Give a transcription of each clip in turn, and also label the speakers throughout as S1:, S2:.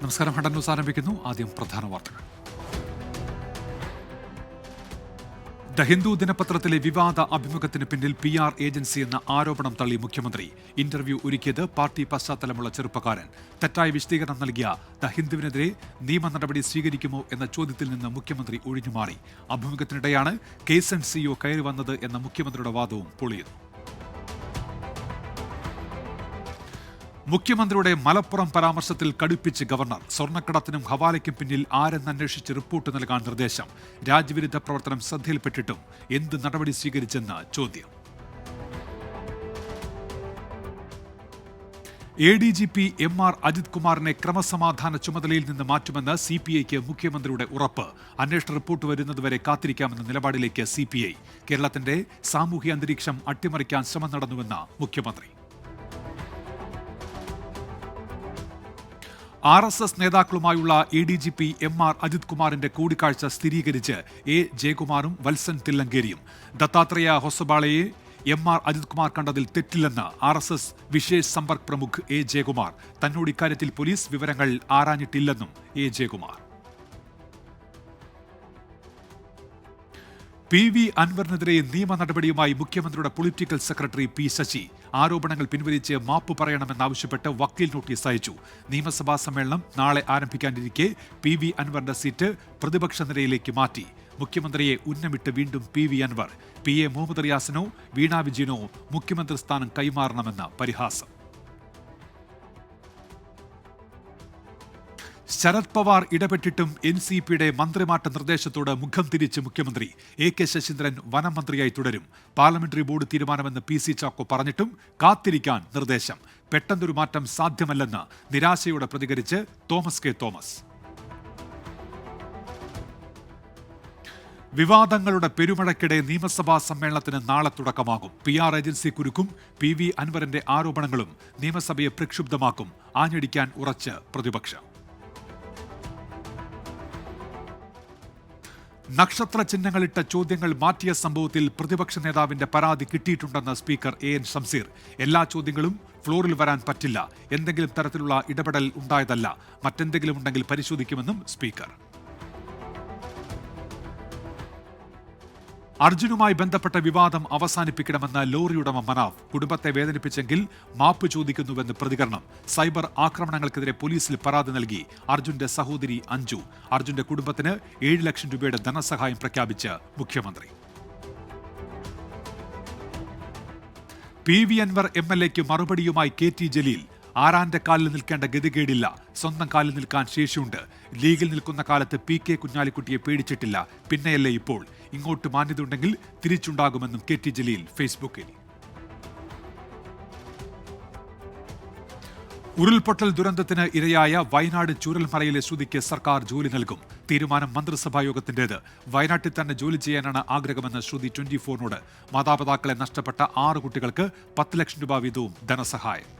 S1: നമസ്കാരം. Hunter news ആരംഭിക്കുന്നു. ആദ്യം പ്രധാന വാർത്തകൾ. ദ ഹിന്ദു ദിനപത്രത്തിലെ വിവാദ അഭിമുഖത്തിന് പിന്നിൽ PR ഏജൻസി എന്ന ആരോപണം തള്ളി മുഖ്യമന്ത്രി. ഇന്റർവ്യൂ ഒരുക്കിയത് പാർട്ടി പശ്ചാത്തലമുള്ള ചെറുപ്പക്കാരൻ. തെറ്റായ വിശദീകരണം നൽകിയ ദ ഹിന്ദുവിനെതിരെ നിയമ നടപടി സ്വീകരിക്കുമോ എന്ന ചോദ്യത്തിൽ നിന്ന് മുഖ്യമന്ത്രി ഒഴിഞ്ഞുമാറി. അഭിമുഖത്തിനിടെയാണ് കേസൻ CEO കയറി വന്നത് എന്ന മുഖ്യമന്ത്രിയുടെ വാദവും പൊളിയുന്നു. മുഖ്യമന്ത്രിയുടെ മലപ്പുറം പരാമർശത്തിൽ കടുപ്പിച്ച് ഗവർണർ. സ്വർണ്ണക്കടത്തിനും ഹവാലയ്ക്കും പിന്നിൽ ആരെന്നന്വേഷിച്ച് റിപ്പോർട്ട് നൽകാൻ നിർദ്ദേശം. രാജ്യവിരുദ്ധ പ്രവർത്തനം ശ്രദ്ധയിൽപ്പെട്ടിട്ടും എന്ത് നടപടി സ്വീകരിച്ചെന്ന് ചോദ്യം. ADGP MR അജിത് കുമാറിനെ ക്രമസമാധാന ചുമതലയിൽ നിന്ന് മാറ്റുമെന്ന് CPIക്ക് മുഖ്യമന്ത്രിയുടെ ഉറപ്പ്. അന്വേഷണ റിപ്പോർട്ട് വരുന്നതുവരെ കാത്തിരിക്കാമെന്ന നിലപാടിലേക്ക് CPI. കേരളത്തിന്റെ സാമൂഹ്യ അന്തരീക്ഷം അട്ടിമറിക്കാൻ ശ്രമം നടന്നുവെന്ന് മുഖ്യമന്ത്രി. RSS നേതാക്കളുമായുള്ള ADGP MR അജിത് കുമാറിന്റെ കൂടിക്കാഴ്ച സ്ഥിരീകരിച്ച് A ജയകുമാറും വത്സൻ തില്ലങ്കേരിയും. ദത്താത്രേയ ഹൊസബാളയെ MR അജിത് കുമാർ കണ്ടതിൽ തെറ്റില്ലെന്ന് RSS വിശേഷ് സമ്പർക്ക് പ്രമുഖ് A ജയകുമാർ. തന്നോട് ഇക്കാര്യത്തിൽ പോലീസ് വിവരങ്ങൾ ആരാഞ്ഞിട്ടില്ലെന്നും A ജയകുമാർ. PV അൻവറിനെതിരെ നിയമ നടപടിയുമായി മുഖ്യമന്ത്രിയുടെ പൊളിറ്റിക്കൽ സെക്രട്ടറി P ശശി. ആരോപണങ്ങൾ പിൻവലിച്ച് മാപ്പ് പറയണമെന്നാവശ്യപ്പെട്ട് വക്കീൽ നോട്ടീസ് അയച്ചു. നിയമസഭാ സമ്മേളനം നാളെ ആരംഭിക്കാനിരിക്കെ PV അൻവറിന്റെ സീറ്റ് പ്രതിപക്ഷ നിരയിലേക്ക് മാറ്റി. മുഖ്യമന്ത്രിയെ ഉന്നമിട്ട് വീണ്ടും PV അൻവർ. PA മുഹമ്മദ് റിയാസിനോ വീണ വിജയനോ മുഖ്യമന്ത്രി സ്ഥാനം കൈമാറണമെന്ന് പരിഹാസം. ശരത് പവാർ ഇടപെട്ടിട്ടും NCPയുടെ മന്ത്രിമാറ്റ നിർദ്ദേശത്തോട് മുഖം തിരിച്ച് മുഖ്യമന്ത്രി. AK ശശീന്ദ്രൻ വനം മന്ത്രിയായി തുടരും. പാർലമെന്ററി ബോർഡ് തീരുമാനമെന്ന് PC ചാക്കോ പറഞ്ഞിട്ടും കാത്തിരിക്കാൻ നിർദ്ദേശം. പെട്ടെന്നൊരു മാറ്റം സാധ്യമല്ലെന്ന് നിരാശയോടെ പ്രതികരിച്ച് തോമസ് K തോമസ്. വിവാദങ്ങളുടെ പെരുമഴയ്ക്കിടെ നിയമസഭാ സമ്മേളനത്തിന് നാളെ തുടക്കമാകും. PR ഏജൻസി കുരുക്കും PV അൻവറിന്റെ ആരോപണങ്ങളും നിയമസഭയെ പ്രക്ഷുബ്ധമാക്കും. ആഞ്ഞടിക്കാൻ ഉറച്ച് പ്രതിപക്ഷം. നക്ഷത്ര ചിഹ്നങ്ങളിട്ട ചോദ്യങ്ങൾ മാറ്റിയ സംഭവത്തിൽ പ്രതിപക്ഷ നേതാവിന്റെ പരാതി കിട്ടിയിട്ടുണ്ടെന്ന് സ്പീക്കർ AN ഷംസീർ. എല്ലാ ചോദ്യങ്ങളും ഫ്ലോറിൽ വരാൻ പറ്റില്ല. എന്തെങ്കിലും തരത്തിലുള്ള ഇടപെടൽ ഉണ്ടായതല്ല. മറ്റെന്തെങ്കിലും ഉണ്ടെങ്കിൽ പരിശോധിക്കുമെന്നും സ്പീക്കർ. അർജുനുമായി ബന്ധപ്പെട്ട വിവാദം അവസാനിപ്പിക്കണമെന്ന് ലോറി ഉടമ മനാഫ്. കുടുംബത്തെ വേദനിപ്പിച്ചെങ്കിൽ മാപ്പ് ചോദിക്കുന്നുവെന്ന് പ്രതികരണം. സൈബർ ആക്രമണങ്ങൾക്കെതിരെ പോലീസിൽ പരാതി നൽകി അർജുന്റെ സഹോദരി അഞ്ജു. അർജുന്റെ കുടുംബത്തിന് 7 ലക്ഷം രൂപയുടെ ധനസഹായം പ്രഖ്യാപിച്ച് മുഖ്യമന്ത്രി. PV അൻവർ MLAക്ക് മറുപടിയുമായി KT ജലീൽ. ആരാന്റെ കാലിൽ നിൽക്കേണ്ട ഗതികേടില്ല. സ്വന്തം കാലിൽ നിൽക്കാൻ ശേഷിയുണ്ട്. ലീഗിൽ നിൽക്കുന്ന കാലത്ത് PK കുഞ്ഞാലിക്കുട്ടിയെ പേടിച്ചിട്ടില്ല. പിന്നെയല്ലേ ഇപ്പോൾ. ഇങ്ങോട്ട് മാന്യതയുണ്ടെങ്കിൽ തിരിച്ചുണ്ടാകുമെന്നും KT ജലീൽ ഫേസ്ബുക്കിൽ. ഉരുൾപൊട്ടൽ ദുരന്തത്തിന് ഇരയായ വയനാട് ചൂരൽമലയിലെ ശ്രുതിക്ക് സർക്കാർ ജോലി നൽകും. തീരുമാനം മന്ത്രിസഭാ യോഗത്തിന്റേത്. വയനാട്ടിൽ തന്നെ ജോലി ചെയ്യാനാണ് ആഗ്രഹമെന്ന് ശ്രുതി 24നോട്. മാതാപിതാക്കളെ നഷ്ടപ്പെട്ട 6 കുട്ടികൾക്ക് 10 ലക്ഷം രൂപ വീതവും ധനസഹായം.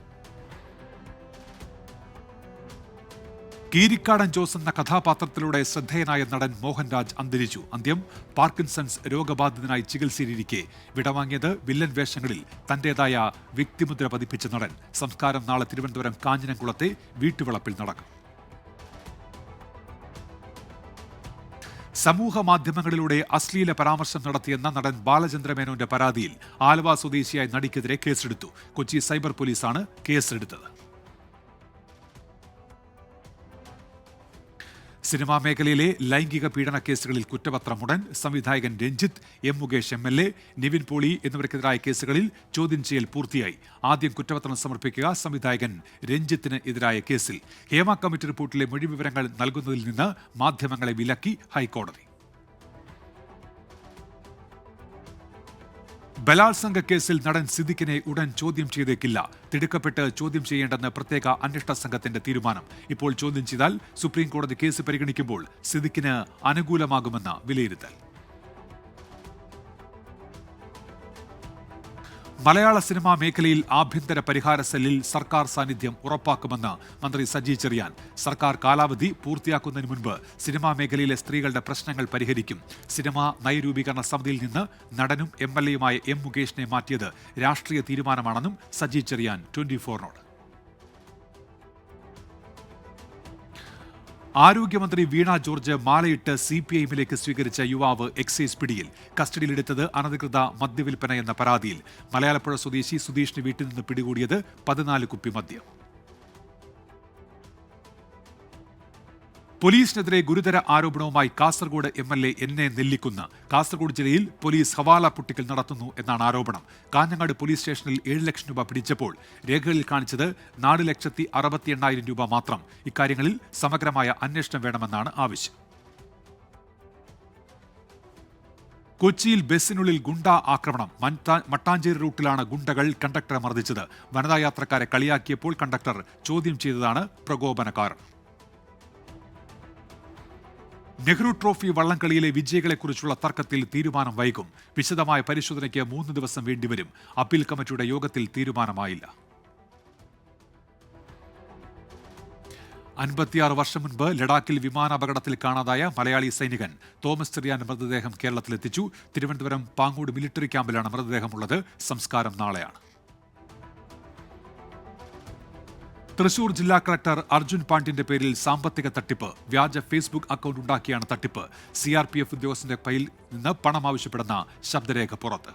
S1: കീരിക്കാടൻ ജോസ് എന്ന കഥാപാത്രത്തിലൂടെ ശ്രദ്ധേയനായ നടൻ മോഹൻരാജ് അന്തരിച്ചു. അന്ത്യം പാർക്കിൻസൺസ് രോഗബാധിതനായി ചികിത്സയിലിരിക്കെ. വിടവാങ്ങിയത് വില്ലൻ വേഷങ്ങളിൽ തന്റേതായ വ്യക്തിമുദ്ര പതിപ്പിച്ച നടൻ. സംസ്കാരം നാളെ തിരുവനന്തപുരം കാഞ്ഞിരംകുളത്തെ വീട്ടുവളപ്പിൽ നടക്കും. സമൂഹ മാധ്യമങ്ങളിലൂടെ അശ്ലീല പരാമർശം നടത്തിയെന്ന നടൻ ബാലചന്ദ്രമേനോന്റെ പരാതിയിൽ ആലുവ സ്വദേശിയായ നടിക്കെതിരെ കേസെടുത്തു. കൊച്ചി സൈബർ പോലീസാണ് കേസെടുത്തത്. സിനിമാ മേഖലയിലെ ലൈംഗിക പീഡന കേസുകളിൽ കുറ്റപത്രം ഉടൻ. സംവിധായകൻ രഞ്ജിത്ത്, M മുകേഷ് MLA, നിവിൻ പോളി എന്നിവർക്കെതിരായ കേസുകളിൽ ചോദ്യം ചെയ്യൽ പൂർത്തിയായി. ആദ്യം കുറ്റപത്രം സമർപ്പിക്കുക സംവിധായകൻ രഞ്ജിത്തിന് എതിരായ കേസിൽ. ഹേമ കമ്മിറ്റി റിപ്പോർട്ടിലെ മൊഴിവിവരങ്ങൾ നൽകുന്നതിൽ നിന്ന് മാധ്യമങ്ങളെ വിലക്കി ഹൈക്കോടതി. ബലാത്സംഗ കേസിൽ നടൻ സിദ്ദിഖിനെ ഉടൻ ചോദ്യം ചെയ്തേക്കില്ല. തിടുക്കപ്പെട്ട് ചോദ്യം ചെയ്യേണ്ടെന്ന് പ്രത്യേക അന്വേഷണ സംഘത്തിന്റെ തീരുമാനം. ഇപ്പോൾ ചോദ്യം ചെയ്താൽ സുപ്രീം കോടതി കേസ് പരിഗണിക്കുമ്പോൾ സിദ്ദിഖിന് അനുകൂലമാകുമെന്ന് വിലയിരുത്തൽ. മലയാള സിനിമാ മേഖലയിൽ ആഭ്യന്തര പരിഹാര സെല്ലിൽ സർക്കാർ സാന്നിധ്യം ഉറപ്പാക്കുമെന്ന് മന്ത്രി സജി ചെറിയാൻ. സർക്കാർ കാലാവധി പൂർത്തിയാക്കുന്നതിന് മുൻപ് സിനിമാ മേഖലയിലെ സ്ത്രീകളുടെ പ്രശ്നങ്ങൾ പരിഹരിക്കും. സിനിമാ നയരൂപീകരണ സമിതിയിൽ നിന്ന് നടനും MLAയുമായ M മുകേഷിനെ മാറ്റിയത് രാഷ്ട്രീയ തീരുമാനമാണെന്നും സജി ചെറിയാൻ 24നോട്. ആരോഗ്യമന്ത്രി വീണ ജോർജ് മാലയിട്ട് CPIഎമ്മിലേക്ക് സ്വീകരിച്ച യുവാവ് എക്സൈസ് പിടിയിൽ. കസ്റ്റഡിയിലെടുത്തത് അനധികൃത മദ്യവിൽപ്പന എന്ന പരാതിയിൽ. മലയാളപ്പുഴ സ്വദേശി സുധീഷിന് വീട്ടിൽ നിന്ന് പിടികൂടിയത് 14 കുപ്പി മദ്യം. പോലീസിനെതിരെ ഗുരുതര ആരോപണവുമായി കാസർഗോഡ് MLA NA നെല്ലിക്കുന്ന്. കാസർഗോഡ് ജില്ലയിൽ പോലീസ് ഹവാല പൊട്ടിക്കൽ നടത്തുന്നു എന്നാണ് ആരോപണം. കാഞ്ഞങ്ങാട് പോലീസ് സ്റ്റേഷനിൽ 7 ലക്ഷം രൂപ പിടിച്ചപ്പോൾ രേഖകളിൽ കാണിച്ചത് 4,68,000 രൂപ മാത്രം. ഇക്കാര്യങ്ങളിൽ സമഗ്രമായ അന്വേഷണം വേണമെന്നാണ് ആവശ്യം. കൊച്ചിയിൽ ബസ്സിനുള്ളിൽ ഗുണ്ട ആക്രമണം. മട്ടാഞ്ചേരി റൂട്ടിലാണ് ഗുണ്ടകൾ കണ്ടക്ടറെ മർദ്ദിച്ചത്. വനിതാ യാത്രക്കാരെ കളിയാക്കിയപ്പോൾ കണ്ടക്ടർ ചോദ്യം ചെയ്തതാണ് പ്രകോപന കാരണം. നെഹ്റു ട്രോഫി വള്ളംകളിയിലെ വിജയികളെക്കുറിച്ചുള്ള തർക്കത്തിൽ തീരുമാനം വൈകും. വിശദമായ പരിശോധനയ്ക്ക് 3 ദിവസം വേണ്ടിവരും. അപ്പീൽ കമ്മിറ്റിയുടെ യോഗത്തിൽ തീരുമാനമായില്ല. 56 വർഷം മുൻപ് ലഡാക്കിൽ വിമാനാപകടത്തിൽ കാണാതായ മലയാളി സൈനികൻ തോമസ് ചെറിയാന്റെ മൃതദേഹം കേരളത്തിലെത്തിച്ചു. തിരുവനന്തപുരം പാങ്ങോട് മിലിറ്ററി ക്യാമ്പിലാണ് മൃതദേഹമുള്ളത്. സംസ്കാരം നാളെയാണ്. തൃശൂർ ജില്ലാ കളക്ടർ അർജുൻ പാണ്ഡ്യന്റെ പേരിൽ സാമ്പത്തിക തട്ടിപ്പ്. വ്യാജ ഫേസ്ബുക്ക് അക്കൗണ്ട് ഉണ്ടാക്കിയാണ് തട്ടിപ്പ്. CRPF ഉദ്യോഗസ്ഥന്റെ കയ്യിൽ നിന്ന് പണം ആവശ്യപ്പെടുന്ന ശബ്ദരേഖ പുറത്ത്.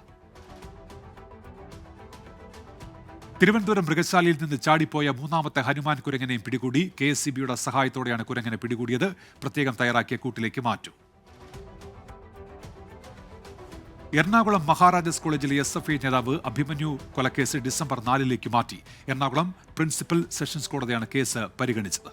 S1: തിരുവനന്തപുരം മൃഗശാലയിൽ നിന്ന് ചാടിപ്പോയ 3ാമത്തെ ഹനുമാൻ കുരങ്ങനെയും പിടികൂടി. KSCBയുടെ സഹായത്തോടെയാണ് കുരങ്ങനെ പിടികൂടിയത്. പ്രത്യേകം തയ്യാറാക്കിയ കൂട്ടിലേക്ക് മാറ്റും. എറണാകുളം മഹാരാജാസ് കോളേജിലെ SFI നേതാവ് അഭിമന്യു കൊലക്കേസ് ഡിസംബർ 4 മാറ്റി. എറണാകുളം പ്രിൻസിപ്പൽ സെഷൻസ് കോടതിയാണ് കേസ് പരിഗണിച്ചത്.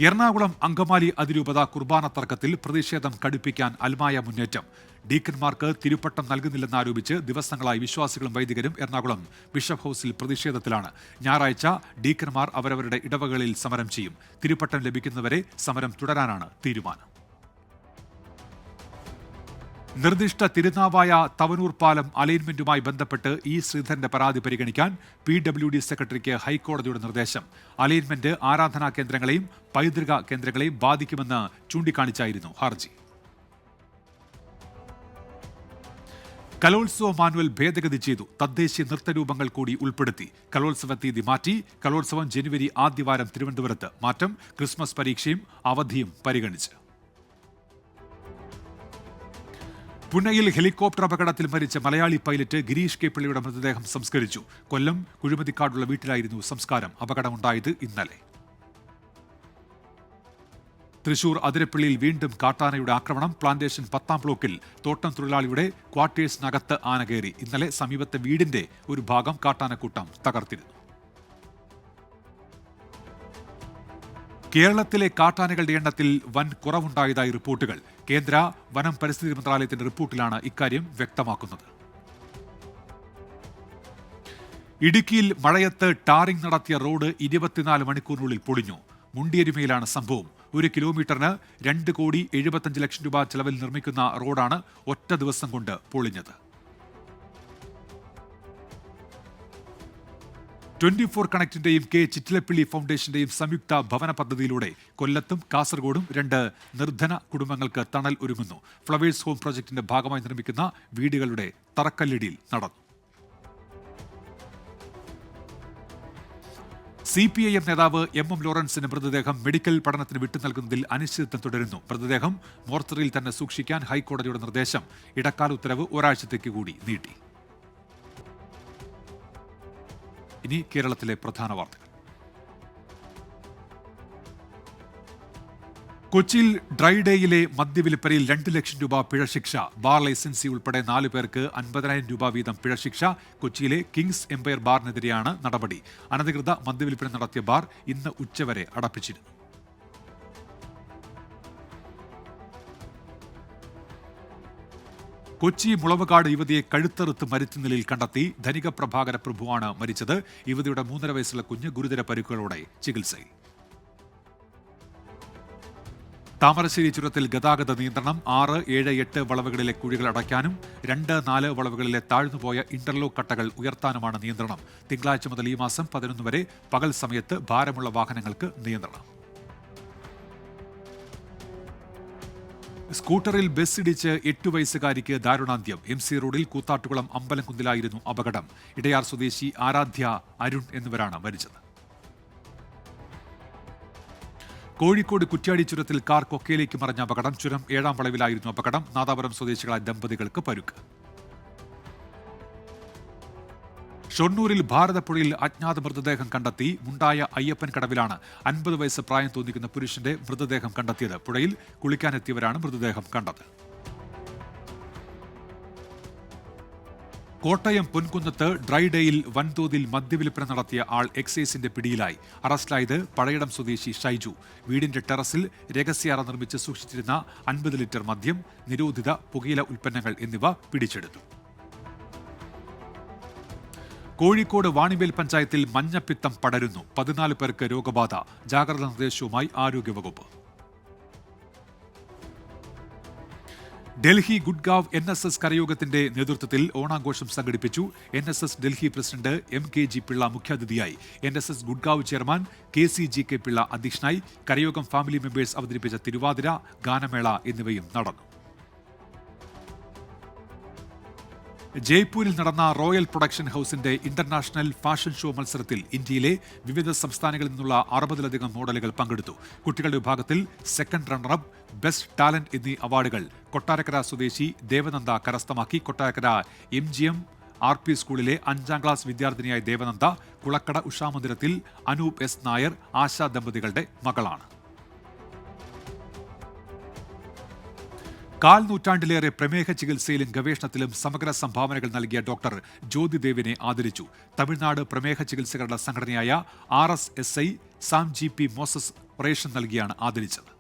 S1: എറണാകുളം അങ്കമാലി അതിരൂപത കുർബാന തർക്കത്തിൽ പ്രതിഷേധം കടുപ്പിക്കാൻ അൽമായ മുന്നേറ്റം. ഡീക്കന്മാർക്ക് തിരുപ്പട്ടം നൽകുന്നില്ലെന്നാരോപിച്ച് ദിവസങ്ങളായി വിശ്വാസികളും വൈദികരും എറണാകുളം ബിഷപ്പ് ഹൌസിൽ പ്രതിഷേധത്തിലാണ്. ഞായറാഴ്ച ഡീക്കന്മാർ അവരവരുടെ ഇടവകളിൽ സമരം ചെയ്യും. തിരുപ്പട്ടം ലഭിക്കുന്നവരെ സമരം തുടരാനാണ് തീരുമാനം. നിർദ്ദിഷ്ട തിരുനാവായ തവനൂർ പാലം അലൈൻമെന്റുമായി ബന്ധപ്പെട്ട് ശ്രീധരന്റെ പരാതി പരിഗണിക്കാൻ PWD സെക്രട്ടറിക്ക് ഹൈക്കോടതിയുടെ നിർദ്ദേശം. അലൈൻമെന്റ് ആരാധനാ കേന്ദ്രങ്ങളെയും പൈതൃക കേന്ദ്രങ്ങളെയും ബാധിക്കുമെന്ന് ചൂണ്ടിക്കാണിച്ചായിരുന്നു ഹർജി. കലോത്സവ മാനുവൽ ഭേദഗതി ചെയ്തു. തദ്ദേശീയ നൃത്തരൂപങ്ങൾ കൂടി ഉൾപ്പെടുത്തി. കലോത്സവ തീയതി മാറ്റി. കലോത്സവം ജനുവരി ആദ്യവാരം തിരുവനന്തപുരത്ത്. മാറ്റം ക്രിസ്മസ് പരീക്ഷയും അവധിയും പരിഗണിച്ച്. പുന്നയിൽ ഹെലികോപ്റ്റർ അപകടത്തിൽ മരിച്ച മലയാളി പൈലറ്റ് ഗിരീഷ് കെ പിള്ളയുടെ മൃതദേഹം സംസ്കരിച്ചു. കൊല്ലം കുഴിമതിക്കാടുള്ള വീട്ടിലായിരുന്നു സംസ്കാരം. അപകടമുണ്ടായത് ഇന്നലെ. തൃശൂർ അതിരപ്പള്ളിയിൽ വീണ്ടും കാട്ടാനയുടെ ആക്രമണം. പ്ലാന്റേഷൻ 10ാം ബ്ലോക്കിൽ തോട്ടം തൊഴിലാളിയുടെ ക്വാർട്ടേഴ്സിനകത്ത് ആന കയറി. ഇന്നലെ സമീപത്തെ വീടിന്റെ ഒരു ഭാഗം കാട്ടാനക്കൂട്ടം തകർത്തിരുന്നു. കേരളത്തിലെ കാട്ടാനകളുടെ എണ്ണത്തിൽ വൻ കുറവുണ്ടായതായി റിപ്പോർട്ടുകൾ. കേന്ദ്ര വനം പരിസ്ഥിതി മന്ത്രാലയത്തിന്റെ റിപ്പോർട്ടിലാണ് ഇക്കാര്യം വ്യക്തമാക്കുന്നത്. ഇടുക്കിയിൽ മഴയത്ത് ടാറിംഗ് നടത്തിയ റോഡ് 24 മണിക്കൂറിനുള്ളിൽ പൊളിഞ്ഞു. മുണ്ടിയരിമയിലാണ് സംഭവം. 1 കിലോമീറ്ററിന് 2,75 ലക്ഷം രൂപ ചെലവിൽ നിർമ്മിക്കുന്ന റോഡാണ് ഒറ്റ ദിവസം കൊണ്ട് പൊളിഞ്ഞത്. 24 കണക്റ്റിന്റെയും K ചിറ്റിലപ്പള്ളി ഫൗണ്ടേഷന്റെയും സംയുക്ത ഭവന പദ്ധതിയിലൂടെ കൊല്ലത്തും കാസർഗോഡും 2 നിർധന കുടുംബങ്ങൾക്ക് തണൽ ഒരുങ്ങുന്നു. ഫ്ലവേഴ്സ് ഹോം പ്രോജക്ടിന്റെ ഭാഗമായി നിർമ്മിക്കുന്ന വീടുകളുടെ തറക്കല്ലിടിയിൽ നടന്നു. CPIM നേതാവ് MM ലോറൻസിന് മൃതദേഹം മെഡിക്കൽ പഠനത്തിന് വിട്ടു നൽകുന്നതിൽ അനിശ്ചിതത്വം തുടരുന്നു. മൃതദേഹം മോർച്ചറിയിൽ തന്നെ സൂക്ഷിക്കാൻ ഹൈക്കോടതിയുടെ നിർദ്ദേശം. ഇടക്കാല ഉത്തരവ് ഒരാഴ്ചത്തേക്ക് കൂടി നീട്ടി. ഇനി കേരളത്തിലെ പ്രധാന വാർത്തകൾ. കൊച്ചിയിൽ ഡ്രൈഡേയിലെ മദ്യവിൽപ്പനയിൽ 2 ലക്ഷം രൂപ പിഴശിക്ഷ. ബാർ ലൈസൻസി ഉൾപ്പെടെ 4 പേർക്ക് 50,000 രൂപ വീതം പിഴശിക്ഷ. കൊച്ചിയിലെ കിങ്സ് എംപയർ ബാറിനെതിരെയാണ് നടപടി. അനധികൃത മദ്യവിൽപ്പന നടത്തിയ ബാർ ഇന്ന് ഉച്ചവരെ അടപ്പിച്ചിരുന്നു. കൊച്ചി മുളവുകാട് യുവതിയെ കഴുത്തറുത്ത് മരിച്ച നിലയിൽ കണ്ടെത്തി. ധനിക പ്രഭാകര പ്രഭുവാണ് മരിച്ചത്. യുവതിയുടെ 3.5 വയസ്സുള്ള കുഞ്ഞ് ഗുരുതര പരിക്കുകളോടെ ചികിത്സയിൽ. താമരശ്ശേരി ചുരത്തിൽ ഗതാഗത നിയന്ത്രണം. 6, 7, 8 വളവുകളിലെ കുഴികൾ അടയ്ക്കാനും 2, 4 വളവുകളിലെ താഴ്ന്നുപോയ ഇന്റർലോക്ക് കട്ടകൾ ഉയർത്താനുമാണ് നിയന്ത്രണം. തിങ്കളാഴ്ച മുതൽ ഈ മാസം 11 വരെ പകൽ സമയത്ത് ഭാരമുള്ള വാഹനങ്ങൾക്ക് നിയന്ത്രണം. സ്കൂട്ടറിൽ ബസ് ഇടിച്ച് 8 വയസ്സുകാരിക്ക് ദാരുണാന്ത്യം. MC റോഡിൽ കൂത്താട്ടുകുളം അമ്പലംകുന്നിലായിരുന്നു അപകടം. ഇടയാർ സ്വദേശി ആരാധ്യ, അരുൺ എന്നിവരാണ് മരിച്ചത്. കോഴിക്കോട് കുറ്റ്യാടി ചുരത്തിൽ കാർ കൊക്കയിലേക്ക് മറിഞ്ഞ അപകടം. ചുരം 7-ാം വളവിലായിരുന്നു അപകടം. നാദാപുരം സ്വദേശികളായ ദമ്പതികൾക്ക് പരുക്ക്. ഷൊർണൂരിൽ ഭാരതപ്പുഴയിൽ അജ്ഞാത മൃതദേഹം കണ്ടെത്തി. മുണ്ടായ അയ്യപ്പൻ കടവിലാണ് 50 വയസ്സ് പ്രായം തോന്നിക്കുന്ന പുരുഷന്റെ മൃതദേഹം കണ്ടെത്തിയത്. പുഴയിൽ കുളിക്കാനെത്തിയവരാണ് മൃതദേഹം കണ്ടത്. കോട്ടയം പൊൻകുന്നത്ത് ഡ്രൈഡേയിൽ വൻതോതിൽ മദ്യവിൽപ്പന നടത്തിയ ആൾ എക്സൈസിന്റെ പിടിയിലായി. അറസ്റ്റിലായത് പഴയടം സ്വദേശി ഷൈജു. വീടിന്റെ ടെറസിൽ രഹസ്യാറ നിർമ്മിച്ച് സൂക്ഷിച്ചിരുന്ന 50 ലിറ്റർ മദ്യം, നിരോധിത പുകയില ഉൽപ്പന്നങ്ങൾ എന്നിവ പിടിച്ചെടുത്തു. കോഴിക്കോട് വാണിമേൽ പഞ്ചായത്തിൽ മഞ്ഞപ്പിത്തം പടരുന്നു. 14 പേർക്ക് രോഗബാധ. ജാഗ്രതാ നിർദ്ദേശവുമായി ആരോഗ്യവകുപ്പ്. ഡൽഹി ഗുഡ്ഗാവ് NSS കരയോഗത്തിന്റെ നേതൃത്വത്തിൽ ഓണാഘോഷം സംഘടിപ്പിച്ചു. NSS Delhi president MKG Pillai മുഖ്യാതിഥിയായി. NSS Gurgaon chairman KCGK Pillai അധ്യക്ഷനായി. കരയോഗം ഫാമിലി മെമ്പേഴ്സ് അവതരിപ്പിച്ച തിരുവാതിര, ഗാനമേള എന്നിവയും നടന്നു. ജയ്പൂരിൽ നടന്ന റോയൽ പ്രൊഡക്ഷൻ ഹൌസിന്റെ ഇന്റർനാഷണൽ ഫാഷൻ ഷോ മത്സരത്തിൽ ഇന്ത്യയിലെ വിവിധ സംസ്ഥാനങ്ങളിൽ നിന്നുള്ള 60-ലധികം മോഡലുകൾ പങ്കെടുത്തു. കുട്ടികളുടെ വിഭാഗത്തിൽ സെക്കൻഡ് റണ്ണറപ്പ്, ബെസ്റ്റ് ടാലന്റ് എന്നീ അവാർഡുകൾ കൊട്ടാരക്കര സ്വദേശി ദേവനന്ദ കരസ്ഥമാക്കി. കൊട്ടാരക്കര MGM RP സ്കൂളിലെ 5ാം ക്ലാസ് വിദ്യാർത്ഥിനിയായ ദേവനന്ദ കുളക്കട ഉഷാമന്ദിരത്തിൽ അനൂപ് S നായർ, ആശ ദമ്പതികളുടെ മകളാണ്. 4 നൂറ്റാണ്ടിലേറെ പ്രമേഹ ചികിത്സയിലും ഗവേഷണത്തിലും സമഗ്ര സംഭാവനകൾ നൽകിയ ഡോക്ടർ ജ്യോതിദേവിനെ ആദരിച്ചു. തമിഴ്നാട് പ്രമേഹ ചികിത്സകരുടെ സംഘടനയായ RSSI Sam GP Moses oration നൽകിയാണ് ആദരിച്ചത്.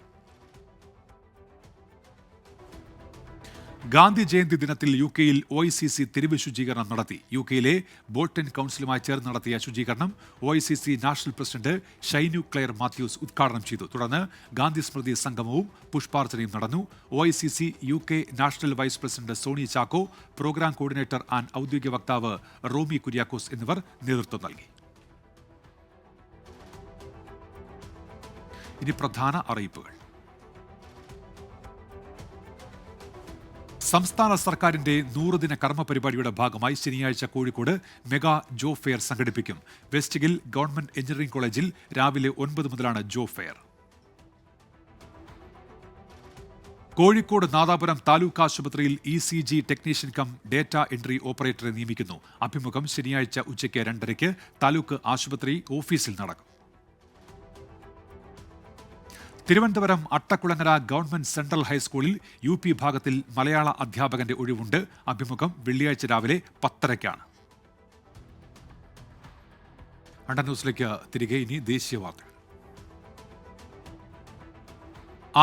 S1: ഗാന്ധി ജയന്തി ദിനത്തിൽ UK-യിൽ OICC തെരുവ് ശുചീകരണം നടത്തി. UK-യിലെ ബോൾട്ടൺ കൗൺസിലുമായി ചേർന്ന് നടത്തിയ ശുചീകരണം OICC national president Shainu Clare Mathews ഉദ്ഘാടനം ചെയ്തു. തുടർന്ന് ഗാന്ധി സ്മൃതി സംഗമവും പുഷ്പാർച്ചനയും നടന്നു. OICC UK national vice president Sony Chacko, programme coordinator and ഔദ്യോഗിക വക്താവ് റോമി കുര്യാക്കോസ് എന്നിവർ നേതൃത്വം നൽകി. ഇനി പ്രധാന അറിയിപ്പുകൾ. സംസ്ഥാന സർക്കാരിന്റെ 100 ദിന കർമ്മ പരിപാടിയുടെ ഭാഗമായി ശനിയാഴ്ച കോഴിക്കോട് മെഗാ ജോബ് ഫെയർ സംഘടിപ്പിക്കും. വെസ്റ്റ് ഹിൽ ഗവൺമെന്റ് എഞ്ചിനീയറിംഗ് കോളേജിൽ രാവിലെ 9 മുതലാണ് ജോബ് ഫെയർ. കോഴിക്കോട് നാദാപുരം താലൂക്ക് ആശുപത്രിയിൽ ECG technician cum data entry ഓപ്പറേറ്ററെ നിയമിക്കുന്നു. അഭിമുഖം ശനിയാഴ്ച ഉച്ചയ്ക്ക് 2:30 താലൂക്ക് ആശുപത്രി ഓഫീസിൽ നടക്കും. തിരുവനന്തപുരം അട്ടക്കുളങ്ങര ഗവൺമെന്റ് സെൻട്രൽ ഹൈസ്കൂളിൽ UP വിഭാഗത്തിൽ മലയാള അധ്യാപകന്റെ ഒഴിവുണ്ട്. അഭിമുഖം വെള്ളിയാഴ്ച രാവിലെ 10:30. അണ്ടർ ന്യൂസിലേക്ക് തിരികെ. ഇനി ദേശീയ വാർത്തകൾ.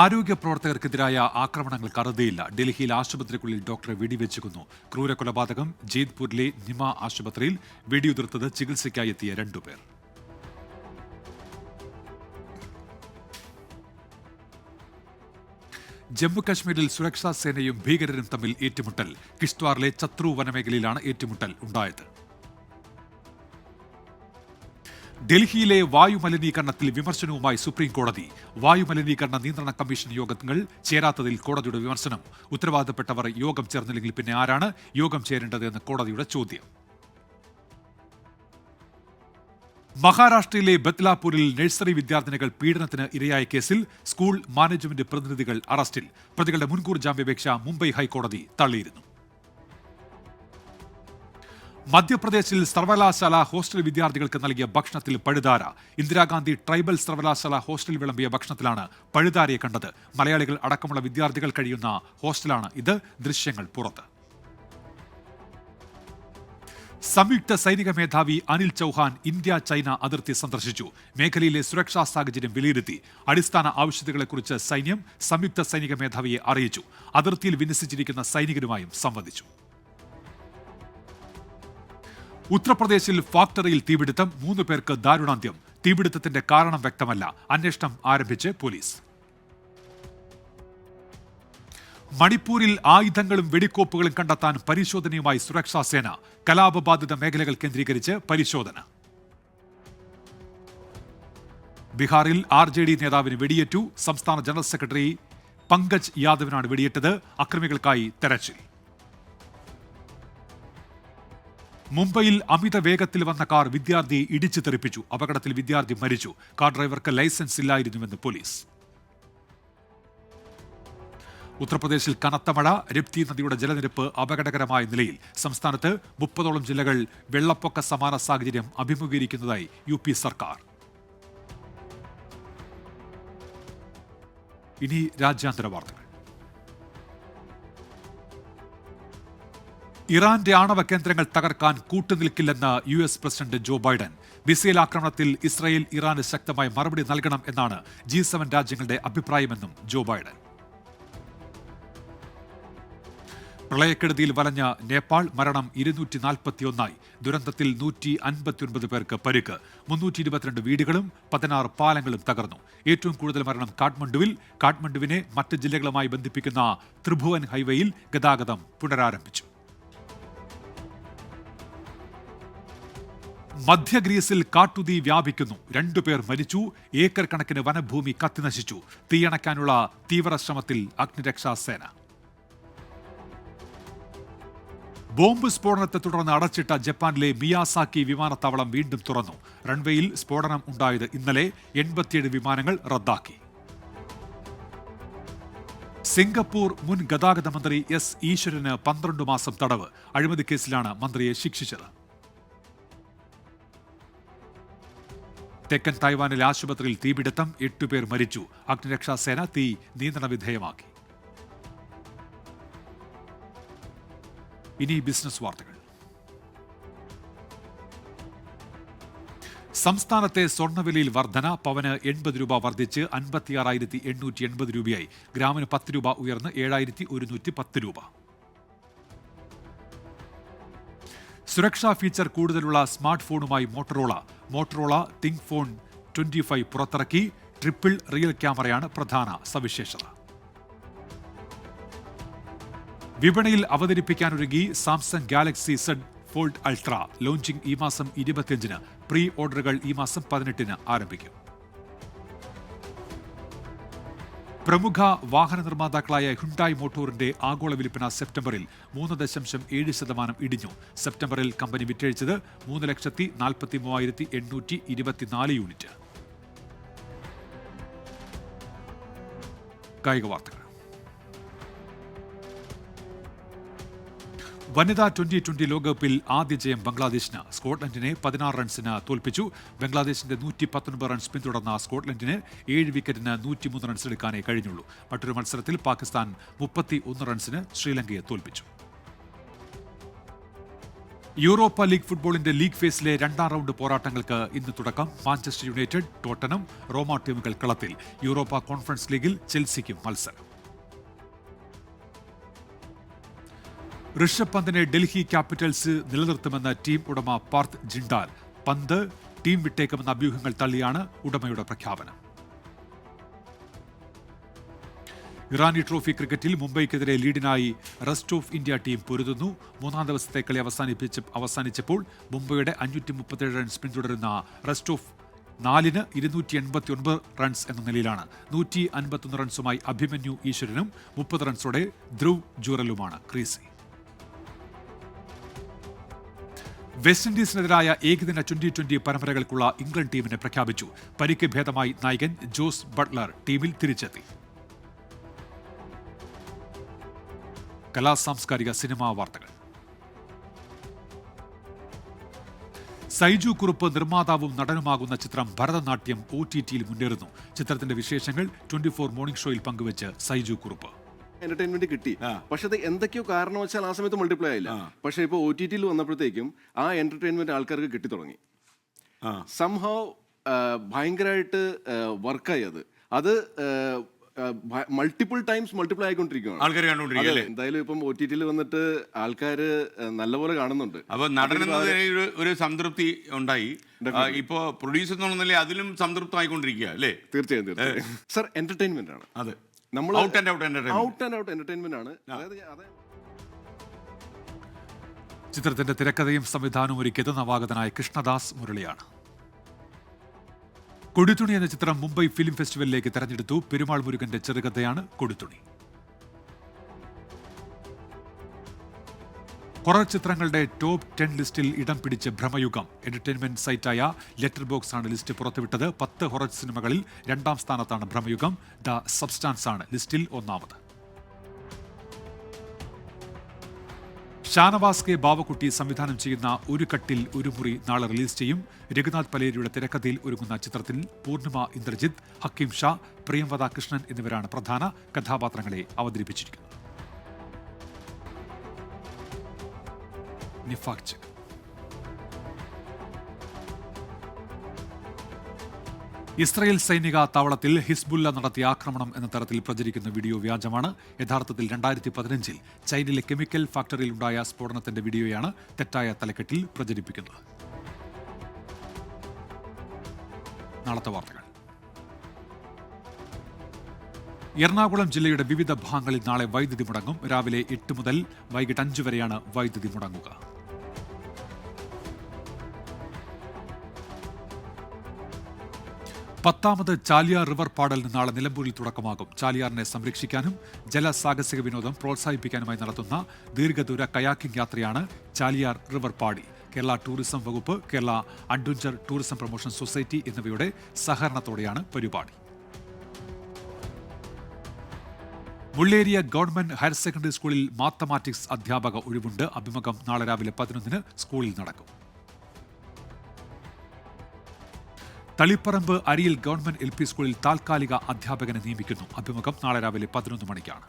S1: ആരോഗ്യ പ്രവർത്തകർക്കെതിരായ ആക്രമണങ്ങൾക്ക് അറുതിയില്ല. ഡൽഹിയിൽ ആശുപത്രിക്കുള്ളിൽ ഡോക്ടറെ വെടിവെച്ചു കൊന്നു. ക്രൂര കൊലപാതകം. ജയ്പൂരിലെ നിമ ആശുപത്രിയിൽ വെടിയുതിർത്തത് ചികിത്സയ്ക്കായി എത്തിയ 2 പേർ. ജമ്മുകശ്മീരിൽ സുരക്ഷാ സേനയും ഭീകരരും തമ്മിൽ ഏറ്റുമുട്ടൽ. കിഷ്ത്വാറിലെ ചത്രു വനമേഖലയിലാണ് ഏറ്റുമുട്ടൽ ഉണ്ടായത്. ഡൽഹിയിലെ വായുമലിനീകരണത്തിൽ വിമർശനവുമായി സുപ്രീം കോടതി. വായുമലിനീകരണ നിയന്ത്രണ കമ്മീഷൻ യോഗങ്ങൾ ചേരാത്തതിൽ കോടതിയുടെ വിമർശനം. ഉത്തരവാദപ്പെട്ടവർ യോഗം ചേർന്നില്ലെങ്കിൽ പിന്നെ ആരാണ് യോഗം ചേരേണ്ടത് എന്ന് കോടതിയുടെ ചോദ്യം. മഹാരാഷ്ട്രയിലെ ബദ്ലാപൂരിൽ നഴ്സറി വിദ്യാർത്ഥിനികൾ പീഡനത്തിന് ഇരയായ കേസിൽ സ്കൂൾ മാനേജ്മെന്റ് പ്രതിനിധികൾ അറസ്റ്റിൽ. പ്രതികളുടെ മുൻകൂർ ജാമ്യാപേക്ഷ മുംബൈ ഹൈക്കോടതി തള്ളിയിരുന്നു. മധ്യപ്രദേശിൽ സർവകലാശാല ഹോസ്റ്റൽ വിദ്യാർത്ഥികൾക്ക് നൽകിയ ഭക്ഷണത്തിൽ പഴുതാര. ഇന്ദിരാഗാന്ധി ട്രൈബൽ സർവകലാശാല ഹോസ്റ്റലിൽ വിളമ്പിയ ഭക്ഷണത്തിലാണ് പഴുതാരയെ കണ്ടത്. മലയാളികൾ അടക്കമുള്ള വിദ്യാർത്ഥികൾ കഴിയുന്ന ഹോസ്റ്റലാണ് ഇത്. ദൃശ്യങ്ങൾ പുറത്ത്. സംയുക്ത സൈനിക മേധാവി അനിൽ ചൌഹാൻ ഇന്ത്യ ചൈന അതിർത്തി സന്ദർശിച്ചു. മേഖലയിലെ സുരക്ഷാ സാഹചര്യം വിലയിരുത്തി. അടിസ്ഥാന ആവശ്യകതകളെക്കുറിച്ച് സൈന്യം സംയുക്ത സൈനിക മേധാവിയെ അറിയിച്ചു. അതിർത്തിയിൽ വിന്യസിച്ചിരിക്കുന്ന സൈനികരുമായും സംവദിച്ചു. ഉത്തർപ്രദേശിൽ ഫാക്ടറിയിൽ തീപിടുത്തം. 3 പേർക്ക് ദാരുണാന്ത്യം. തീപിടുത്തത്തിന്റെ കാരണം വ്യക്തമല്ല. അന്വേഷണം ആരംഭിച്ച് പോലീസ്. മണിപ്പൂരിൽ ആയുധങ്ങളും വെടിക്കോപ്പുകളും കണ്ടെത്താൻ പരിശോധനയുമായി സുരക്ഷാ സേന. കലാപബാധിത മേഖലകൾ കേന്ദ്രീകരിച്ച് പരിശോധന. ബീഹാറിൽ RJD നേതാവിന് വെടിയേറ്റു. സംസ്ഥാന ജനറൽ സെക്രട്ടറി പങ്കജ് യാദവിനാണ് വെടിയേറ്റത്. അക്രമികൾക്കായി തെരച്ചിൽ. മുംബൈയിൽ അമിത വേഗത്തിൽ വന്ന കാർ വിദ്യാർത്ഥിയെ ഇടിച്ചു തെറിപ്പിച്ചു. അപകടത്തിൽ വിദ്യാർത്ഥി മരിച്ചു. കാർ ഡ്രൈവർക്ക് ലൈസൻസ് ഇല്ലായിരുന്നുവെന്ന് പോലീസ്. ഉത്തർപ്രദേശിൽ കനത്ത മഴ. രപ്തി നദിയുടെ ജലനിരപ്പ് അപകടകരമായ നിലയിൽ. സംസ്ഥാനത്ത് 30ഓളം ജില്ലകൾ വെള്ളപ്പൊക്ക സമാന സാഹചര്യം അഭിമുഖീകരിക്കുന്നതായി UP സർക്കാർ. ഇനി രാജ്യാന്തര വാർത്തകൾ. ഇറാന്റെ ആണവ കേന്ദ്രങ്ങൾ തകർക്കാൻ കൂട്ടുനിൽക്കില്ലെന്ന് US president Joe Biden. Missile ആക്രമണത്തിൽ ഇസ്രായേൽ ഇറാന് ശക്തമായ മറുപടി നൽകണം എന്നാണ് G7 രാജ്യങ്ങളുടെ അഭിപ്രായമെന്നും ജോ ബൈഡൻ. പ്രളയക്കെടുതിയിൽ വലഞ്ഞ നേപ്പാൾ. മരണം 241. ദുരന്തത്തിൽ 159 പേർക്ക് പരിക്ക്. 322 വീടുകളും 16 പാലങ്ങളും തകർന്നു. ഏറ്റവും കൂടുതൽ മരണം കാഠ്മണ്ഡുവിൽ. കാഠ്മണ്ഡുവിനെ മറ്റ് ജില്ലകളുമായി ബന്ധിപ്പിക്കുന്ന ത്രിഭുവൻ ഹൈവേയിൽ ഗതാഗതം പുനരാരംഭിച്ചു. മധ്യ ഗ്രീസിൽ കാട്ടുതീ വ്യാപിക്കുന്നു. 2 പേർ മരിച്ചു. ഏക്കർ കണക്കിന് വനഭൂമി കത്തിനശിച്ചു. തീയണയ്ക്കാനുള്ള തീവ്ര ശ്രമത്തിൽ അഗ്നിരക്ഷാസേന. ബോംബ് സ്ഫോടനത്തെ തുടർന്ന് അടച്ചിട്ട ജപ്പാനിലെ മിയാസാക്കി വിമാനത്താവളം വീണ്ടും തുറന്നു. റൺവേയിൽ സ്ഫോടനം ഉണ്ടായത് ഇന്നലെ. 87 വിമാനങ്ങൾ റദ്ദാക്കി. സിംഗപ്പൂർ മുൻ ഗതാഗത മന്ത്രി S. ഈശ്വരന് 12 മാസം തടവ്. അഴിമതി കേസിലാണ് മന്ത്രിയെ ശിക്ഷിച്ചത്. തെക്കൻ തായ്വാനിലെ ആശുപത്രിയിൽ തീപിടുത്തം. 8 പേർ മരിച്ചു. അഗ്നിരക്ഷാസേന തീ നിയന്ത്രണ വിധേയമാക്കി. ഇനി ബിസിനസ് വാർത്തകൾ. സംസ്ഥാനത്തെ സ്വർണ്ണവിലയിൽ വർധന. പവന് 80 രൂപ വർദ്ധിച്ച് 56,880 രൂപയായി. ഗ്രാമിന് 10 രൂപ ഉയർന്ന് 7,110 രൂപ. സുരക്ഷാ ഫീച്ചർ കൂടുതലുള്ള സ്മാർട്ട് ഫോണുമായി മോട്ടറോള തിങ്ക് ഫോൺ 25 പുറത്തിറക്കി. ട്രിപ്പിൾ റിയൽ ക്യാമറയാണ് പ്രധാന സവിശേഷത. വിപണിയിൽ അവതരിപ്പിക്കാനൊരുങ്ങി Samsung Galaxy Z Fold Ultra. Launching ഈ മാസം 25-ന്. പ്രീ ഓർഡറുകൾ ഈ മാസം 18-ന് ആരംഭിക്കും. പ്രമുഖ വാഹന നിർമ്മാതാക്കളായ ഹ്യുണ്ടായി മോട്ടോറിന്റെ ആഗോള വിൽപ്പന സെപ്റ്റംബറിൽ 3.7% ഇടിഞ്ഞു. സെപ്റ്റംബറിൽ കമ്പനി വിറ്റഴിച്ചത് 3,43,824 യൂണിറ്റ്. കായിക വാർത്തകൾ. വനിതാ 2020 ലോകകപ്പിൽ ആദ്യ ജയം ബംഗ്ലാദേശിന്. സ്കോട്ട്ലൻഡിനെ 16 റൺസിന് തോൽപ്പിച്ചു. ബംഗ്ലാദേശിന്റെ 119 റൺസ് പിന്തുടർന്ന സ്കോട്ട്ലൻഡിന് 7 വിക്കറ്റിന് 103 റൺസ് എടുക്കാനേ കഴിഞ്ഞുള്ളൂ. മറ്റൊരു മത്സരത്തിൽ പാകിസ്ഥാൻ 31 റൺസിന് ശ്രീലങ്കയെ തോൽപ്പിച്ചു. യൂറോപ്പ ലീഗ് ഫുട്ബോളിന്റെ ലീഗ് ഫേസിലെ 2ാം റൗണ്ട് പോരാട്ടങ്ങൾക്ക് ഇന്ന് തുടക്കം. മാഞ്ചസ്റ്റർ യുണൈറ്റഡ്, ടോട്ടനം, റോമ ടീമുകൾ കളത്തിൽ. യൂറോപ്പ കോൺഫറൻസ് ലീഗിൽ ചെൽസിക്കും മത്സരം. ഋഷഭ് പന്തിനെ ഡൽഹി ക്യാപിറ്റൽസ് നിലനിർത്തുമെന്ന് ടീം ഉടമ പാർത്ത് ജിൻഡാൽ. പന്ത് ടീം വിട്ടേക്കുമെന്ന അഭ്യൂഹങ്ങൾ തള്ളിയാണ് ഉടമയുടെ പ്രഖ്യാപനം. ഇറാനി ട്രോഫി ക്രിക്കറ്റിൽ മുംബൈക്കെതിരെ ലീഡിനായി റെസ്റ്റ് ഓഫ് ഇന്ത്യ ടീം പൊരുതുന്നു. 3ാം ദിവസത്തെ കളി അവസാനിച്ചപ്പോൾ മുംബൈയുടെ 537 റൺസ് പിന്തുടരുന്ന റെസ്റ്റ് ഓഫ് 4-ന് 289 റൺസ് എന്ന നിലയിലാണ്. 151 റൺസുമായി അഭിമന്യു ഈശ്വരനും 30 റൺസോടെ ധ്രുവ് ജൂറലുമാണ് ക്രീസിൽ. വെസ്റ്റ് ഇൻഡീസിനെതിരായ ഏകദിന 2020 പരമ്പരകൾക്കുള്ള ഇംഗ്ലണ്ട് ടീമിനെ പ്രഖ്യാപിച്ചു. പരിക്ക് ഭേദമായി നായകൻ ജോസ് ബട്ട്ലർ ടീമിൽ തിരിച്ചെത്തി. കലാസാംസ്കാരിക സിനിമാ വാർത്തകൾ. സൈജു കുറുപ്പ് നിർമ്മാതാവും നടനുമാകുന്ന ചിത്രം ഭരതനാട്യം OTTയിൽ മുന്നേറുന്നു. ചിത്രത്തിന്റെ വിശേഷങ്ങൾ 24 മോർണിംഗ് ഷോയിൽ പങ്കുവെച്ച് സൈജു കുറുപ്പ്.
S2: എന്റർടൈൻമെന്റ് കിട്ടി, പക്ഷെ അത് എന്തൊക്കെയോ കാരണവശാൽ ആ സമയത്ത് മൾട്ടിപ്ലൈ ആയില്ല. പക്ഷെ ഇപ്പോൾ OTTയിൽ വന്നപ്പോഴത്തേക്കും ആ എന്റർടൈൻമെന്റ് ആൾക്കാർക്ക് കിട്ടി തുടങ്ങി. സംഹൗ ഭയങ്കരമായിട്ട് വർക്കായി. അത് മൾട്ടിപ്പിൾ ടൈംസ് മൾട്ടിപ്ലൈ ആയിക്കൊണ്ടിരിക്കുകയാണ്. എന്തായാലും ഇപ്പം OTTയിൽ വന്നിട്ട് ആൾക്കാര് നല്ലപോലെ കാണുന്നുണ്ട്.
S3: അപ്പൊ നടനെന്നതിൽ ഒരു സംതൃപ്തി ഉണ്ടായി. ഇപ്പോ പ്രൊഡ്യൂസർ എന്നുള്ള അതിലും സംതൃപ്തി ആയിക്കൊണ്ടിരിക്കുക അല്ലേ?
S2: തീർച്ചയായും സർ, എന്റർടൈൻമെന്റ് ആണ് അത്. നമ്മൾ ഔട്ട് ആൻഡ് ഔട്ട് എന്റർടൈൻമെന്റ് ആണ്.
S1: ചിത്രത്തിന്റെ തിരക്കഥയും സംവിധാനവും ഒരുക്കിയത് നവാഗതനായ കൃഷ്ണദാസ് മുരളിയാണ്. കൊടിത്തുണി എന്ന ചിത്രം മുംബൈ ഫിലിം ഫെസ്റ്റിവലിലേക്ക് തെരഞ്ഞെടുത്തു. പെരുമാൾ മുരുകന്റെ ചെറുകഥയാണ് കൊടിത്തുണി. ഹൊറർ ചിത്രങ്ങളുടെ ടോപ്പ് 10 ലിസ്റ്റിൽ ഇടം പിടിച്ച് ഭ്രമയുഗം. എന്റർടൈൻമെന്റ് സൈറ്റായ ലെറ്റർ ബോക്സ് ആണ് ലിസ്റ്റ് പുറത്തുവിട്ടത്. 10 ഹൊറർ സിനിമകളിൽ 2ാം സ്ഥാനത്താണ് ഭ്രമയുഗം. ദ സബ്സ്റ്റാൻസ് ആണ് ലിസ്റ്റിൽ 1ാമത്. ഷാനവാസ് കെ ബാവക്കുട്ടി സംവിധാനം ചെയ്യുന്ന ഒരു കട്ടിൽ ഒരു മുറി നാളെ റിലീസ് ചെയ്യും. രഘുനാഥ് പലേരിയുടെ തിരക്കഥയിൽ ഒരുങ്ങുന്ന ചിത്രത്തിൽ പൂർണിമ ഇന്ദ്രജിത്ത്, ഹക്കീം ഷാ, പ്രിയംവദ കൃഷ്ണൻ എന്നിവരാണ് പ്രധാന കഥാപാത്രങ്ങളെ അവതരിപ്പിച്ചിരിക്കുന്നത്. നിഫാക് ചെക്ക്. ഇസ്രയേൽ സൈനിക താവളത്തിൽ ഹിസ്ബുല്ല നടത്തിയ ആക്രമണം എന്ന തരത്തിൽ പ്രചരിക്കുന്ന വീഡിയോ വ്യാജമാണ്. യഥാർത്ഥത്തിൽ 2015-ൽ ചൈനയിലെ കെമിക്കൽ ഫാക്ടറിയിലുണ്ടായ സ്ഫോടനത്തിന്റെ വീഡിയോയാണ് തെറ്റായ തലക്കെട്ടിൽ പ്രചരിപ്പിക്കുന്നത്. നാളത്തെ വാർത്തകൾ. എറണാകുളം ജില്ലയുടെ വിവിധ ഭാഗങ്ങളിൽ നാളെ വൈദ്യുതി മുടങ്ങും. രാവിലെ 8 മുതൽ വൈകിട്ട് 5 വരെയാണ് വൈദ്യുതി മുടങ്ങുക. പത്താമത് ചാലിയാർ റിവർ പാടലിന് നാളെ നിലമ്പൂരിൽ തുടക്കമാകും. ചാലിയാറിനെ സംരക്ഷിക്കാനും ജലസാഹസിക വിനോദം പ്രോത്സാഹിപ്പിക്കാനുമായി നടത്തുന്ന ദീർഘദൂര കയാക്കിംഗ് യാത്രയാണ് ചാലിയാർ റിവർ പാടി. കേരള ടൂറിസം വകുപ്പ്, Kerala adventure tourism promotion society എന്നിവയുടെ സഹകരണത്തോടെയാണ് പരിപാടി. മുള്ളേരിയ ഗവൺമെന്റ് ഹയർ സെക്കൻഡറി സ്കൂളിൽ മാത്തമാറ്റിക്സ് അധ്യാപക ഒഴിവുണ്ട്. അഭിമുഖം നാളെ രാവിലെ 11-ന് സ്കൂളിൽ നടക്കും. തളിപ്പറമ്പ് അരിയിൽ ഗവൺമെന്റ് LP സ്കൂളിൽ താൽക്കാലിക അധ്യാപകനെ നിയമിക്കുന്നു. അഭിമുഖം നാളെ രാവിലെ 11 മണിക്കാണ്.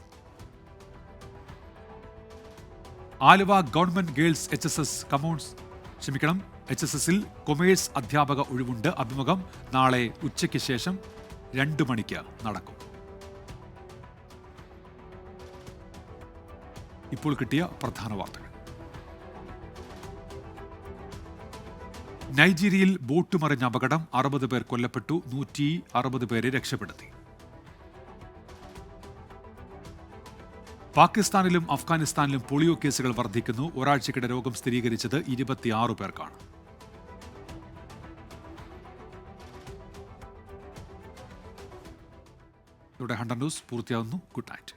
S1: ആലുവ ഗവൺമെന്റ് ഗേൾസ് HSSൽ കൊമേഴ്സ് അധ്യാപക ഒഴിവുണ്ട്. അഭിമുഖം നാളെ ഉച്ചയ്ക്ക് ശേഷം 2 മണിക്ക് നടക്കും. ഇപ്പോൾ കിട്ടിയ പ്രധാന വാർത്തകൾ. നൈജീരിയയിൽ ബോട്ട് മറിഞ്ഞ അപകടം, 60 പേർ കൊല്ലപ്പെട്ടു, 160 പേരെ രക്ഷപ്പെടുത്തി. പാകിസ്ഥാനിലും അഫ്ഗാനിസ്ഥാനിലും പോളിയോ കേസുകൾ വർദ്ധിക്കുന്നു. ഒരാഴ്ചക്കിടെ രോഗം സ്ഥിരീകരിച്ചത് 26 പേർക്കാണ്. ഇവിടെ 100 ന്യൂസ് പൂർത്തിയാകുന്നു. Good night.